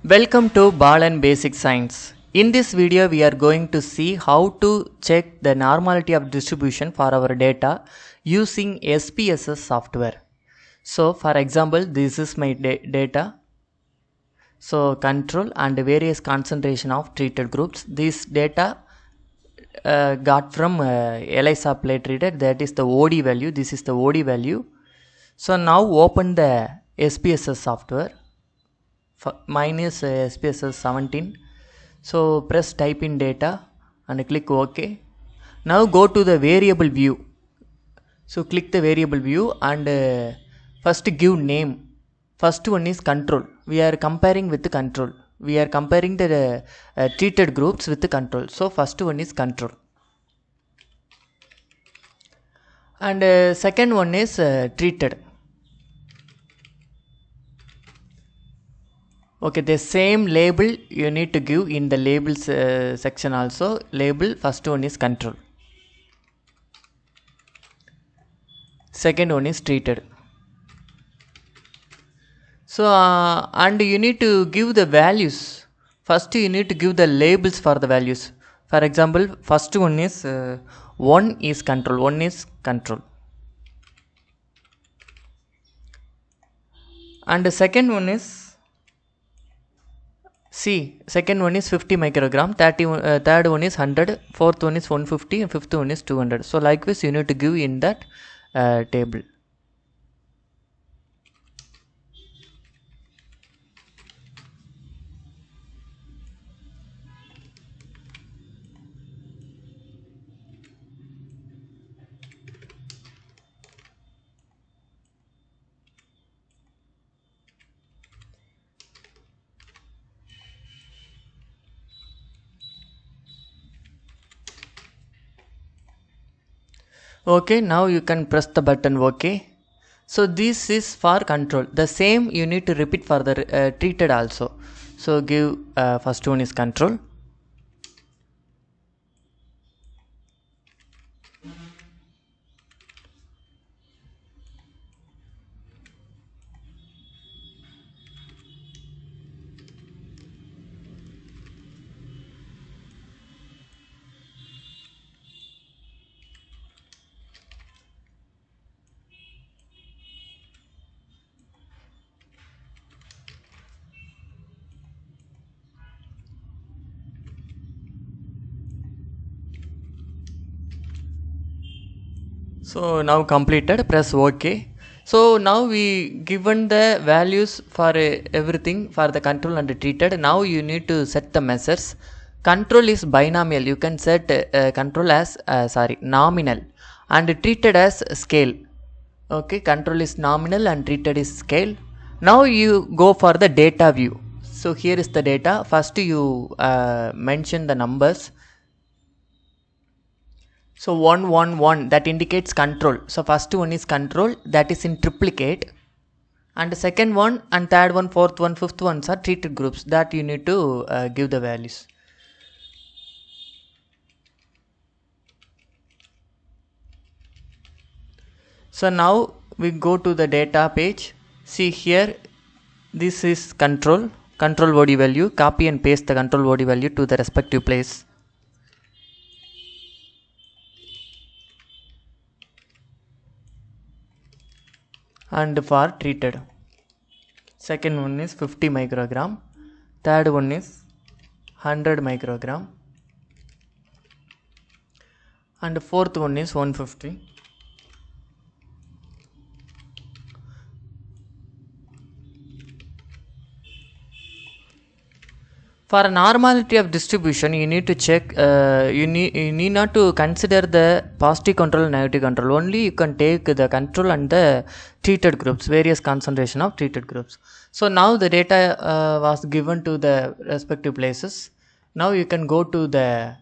Welcome to Balan Basic Science. In this video, we are going to see how to check the normality of distribution for our data using SPSS software. So, for example, this is my data. So, control and various concentration of treated groups. This data got from ELISA plate treated, that is the OD value. This is the OD value. So, now open the SPSS software. Mine is SPSS 17. So press type in data and click OK. Now go to the variable view. So click the variable view and first give name. First one is control. We are comparing with the control. We are comparing the treated groups with the control. So first one is control. And second one is treated. Okay, the same label you need to give in the labels section also. Label, first one is control. Second one is treated. So, and you need to give the values. First you need to give the labels for the values. For example, first one is 1 is control. 1 is control. And the second one is second one is 50 microgram, third one is 100, fourth one is 150, and fifth one is 200. So likewise you need to give in that table. Okay, now you can press the button OK. So this is for control. The same you need to repeat for the treated also. So give first one is control. So now completed, press OK. So now we given the values for everything for the control and treated. Now you need to set the measures. Control is binomial. You can set control as nominal and treated as scale. Okay, control is nominal and treated is scale. Now you go for the data view. So here is the data. First you mention the numbers. So 1 1 1 that indicates control. So first one is control, that is in triplicate, and the second one and third one, fourth one, fifth ones are treated groups, that you need to give the values. So now we go to the data page. See here, this is control OD value. Copy and paste the control OD value to the respective place. And for treated, second one is 50 microgram, third one is 100 microgram, and fourth one is 150. For a normality of distribution, you need to check, you need not to consider the positive control and negative control. Only you can take the control and the treated groups, various concentration of treated groups. So now the data was given to the respective places. Now you can go to the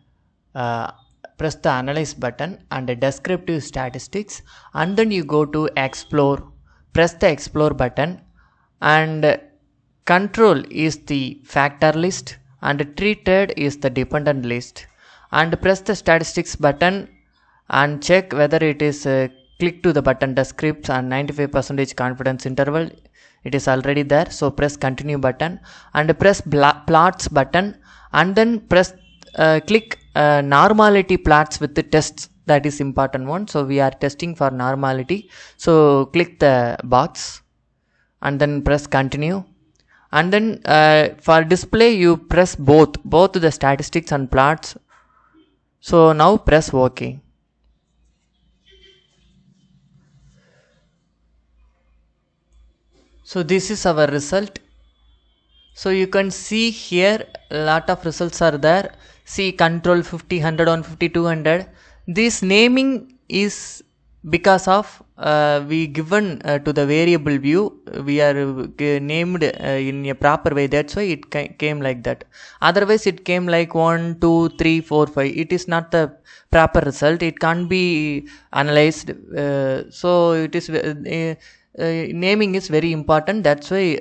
press the analyze button and the descriptive statistics, and then you go to explore, press the explore button, and control is the factor list and treated is the dependent list, and press the statistics button and check whether it is click to the button descripts and 95% confidence interval. it is already there. So press continue button and press plots button, and then press click normality plots with the tests. That is important one. So we are testing for normality, so click the box and then press continue, and then for display you press both the statistics and plots. So now press OK. So this is our result. So you can see here a lot of results are there. See, control 50, 100, 150, 200. This naming is because of we given to the variable view, we are named in a proper way. That's why it came like that. Otherwise it came like 1, 2, 3, 4, 5. It is not the proper result. It can't be analyzed. So it is naming is very important. That's why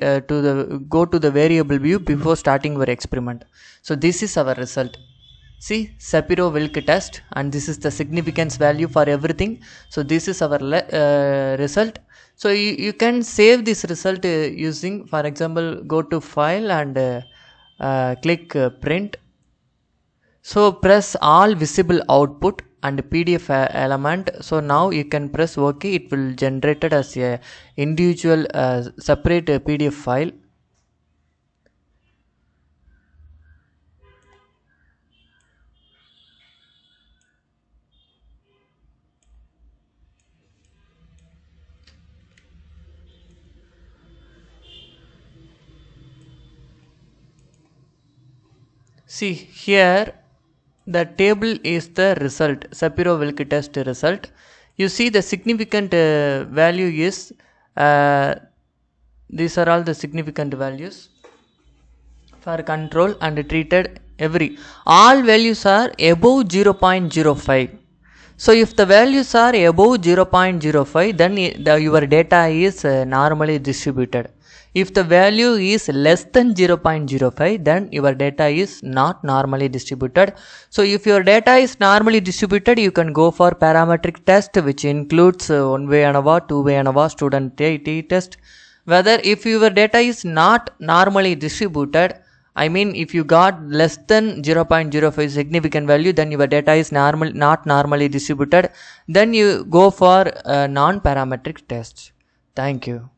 go to the variable view before starting your experiment. So this is our result. See, Shapiro-Wilk test, and this is the significance value for everything. So this is our result. So you can save this result using, for example, go to file and click print. So press all visible output and PDF element. So now you can press OK. It will generate it as a individual separate PDF file. See here, the table is the result, Shapiro-Wilk test result. You see the significant value is, these are all the significant values for control and treated all values are above 0.05. So if the values are above 0.05, then your data is normally distributed. If the value is less than 0.05, then your data is not normally distributed. So if your data is normally distributed, you can go for parametric test, which includes one-way ANOVA, two-way ANOVA, student t test. Whether if your data is not normally distributed, I mean if you got less than 0.05 significant value, then your data is not normally distributed, then you go for non-parametric tests. Thank you.